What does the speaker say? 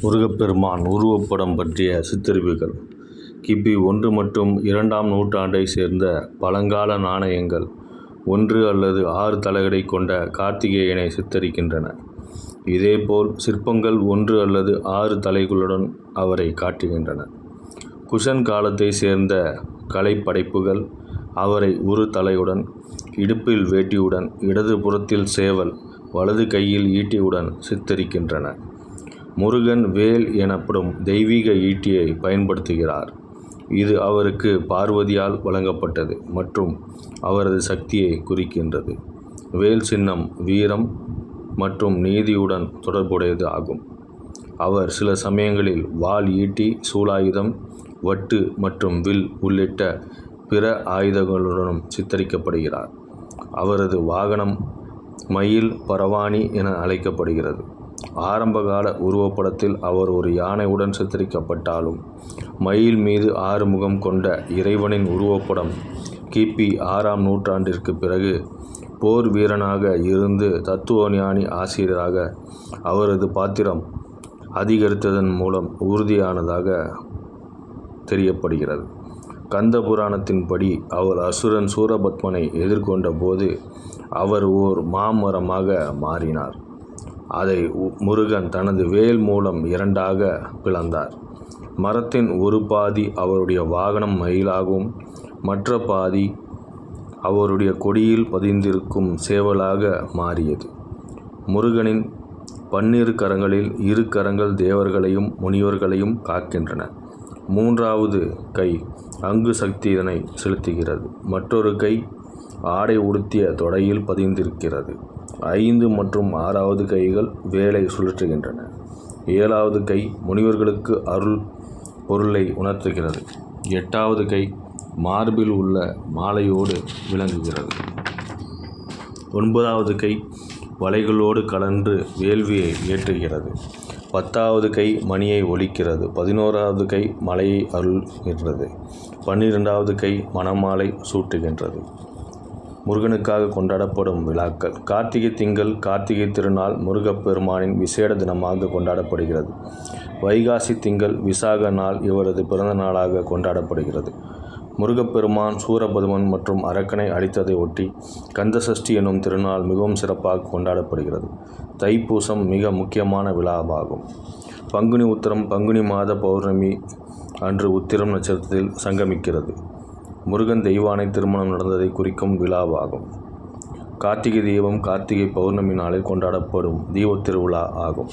முருகப்பெருமான் உருவப்படம் பற்றிய சித்தரிப்புகள். கிபி 1 மற்றும் 2ஆம் நூற்றாண்டை சேர்ந்த பழங்கால நாணயங்கள் 1 அல்லது 6 தலைகளை கொண்ட கார்த்திகேயனை சித்தரிக்கின்றன. இதேபோல் சிற்பங்கள் 1 அல்லது 6 தலைகளுடன் அவரை காட்டுகின்றன. குஷன் காலத்தை சேர்ந்த கலைப்படைப்புகள் அவரை ஒரு தலையுடன், இடுப்பில் வேட்டியுடன், இடது புறத்தில் சேவல், வலது கையில் ஈட்டியுடன் சித்தரிக்கின்றன. முருகன் வேல் எனப்படும் தெய்வீக ஈட்டியை பயன்படுத்துகிறார். இது அவருக்கு பார்வதியால் வழங்கப்பட்டது மற்றும் அவரது சக்தியை குறிக்கின்றது. வேல் சின்னம் வீரம் மற்றும் நீதியுடன் தொடர்புடையது ஆகும். அவர் சில சமயங்களில் வாள், ஈட்டி, சூலாயுதம், வட்டு மற்றும் வில் உள்ளிட்ட பிற ஆயுதங்களுடனும் சித்தரிக்கப்படுகிறார். அவரது வாகனம் மயில் பரவானி என அழைக்கப்படுகிறது. ஆரம்பகால உருவப்படத்தில் அவர் ஒரு யானையுடன் சித்தரிக்கப்பட்டாலும், மயில் மீது 6 முகம் கொண்ட இறைவனின் உருவப்படம் கிபி 6ஆம் நூற்றாண்டிற்கு பிறகு போர் வீரனாக இருந்து தத்துவஞானி ஆசிரியராக அவரது பாத்திரம் அதிகரித்ததன் மூலம் உறுதியானதாக தெரியப்படுகிறது. கந்த புராணத்தின்படி அவர் அசுரன் சூரபத்மனை எதிர்கொண்ட போது அவர் ஓர் மாமரமாக மாறினார். அதை முருகன் தனது வேல் மூலம் 2ஆக பிளந்தார். மரத்தின் ஒரு பாதி அவருடைய வாகனம் மயிலாகவும், மற்ற பாதி அவருடைய கொடியில் பதிந்திருக்கும் சேவலாக மாறியது. முருகனின் 12 கரங்களில் 2 கரங்கள் தேவர்களையும் முனிவர்களையும் காக்கின்றன. 3வது கை அங்கு சக்தியினை செலுத்துகிறது. மற்றொரு கை ஆடை உடுத்திய தொடையில் பதிந்திருக்கிறது. 5 மற்றும் 6வது கைகள் வேலை சுழற்றுகின்றன. 7வது கை முனிவர்களுக்கு அருள் பொருளை உணர்த்துகிறது. 8வது கை மார்பில் உள்ள மாலையோடு விளங்குகிறது. 9வது கை வளைகளோடு கலன்று வேள்வியை ஏற்றுகிறது. 10வது கை மணியை ஒலிக்கிறது. 11வது கை மலையை அருள்கின்றது. 12வது கை மணமாலை சூட்டுகின்றது. முருகனுக்காக கொண்டாடப்படும் விழாக்கள். கார்த்திகை திங்கள் கார்த்திகை திருநாள் முருகப்பெருமானின் விசேட தினமாக கொண்டாடப்படுகிறது. வைகாசி திங்கள் விசாக நாள் இவரது பிறந்த நாளாக கொண்டாடப்படுகிறது. முருகப்பெருமான் சூரபதுமன் மற்றும் அரக்கனை அழித்ததை ஒட்டி கந்தசஷ்டி எனும் திருநாள் மிகவும் சிறப்பாக கொண்டாடப்படுகிறது. தைப்பூசம் மிக முக்கியமான விழாவாகும். பங்குனி உத்திரம் பங்குனி மாத பௌர்ணமி அன்று உத்திரம் நட்சத்திரத்தில் சங்கமிக்கிறது. முருகன் தெய்வானை திருமணம் நடந்ததை குறிக்கும் விழாவாகும். கார்த்திகை தீபம் கார்த்திகை பௌர்ணமி நாளில் கொண்டாடப்படும் தீபத் திருவிழா ஆகும்.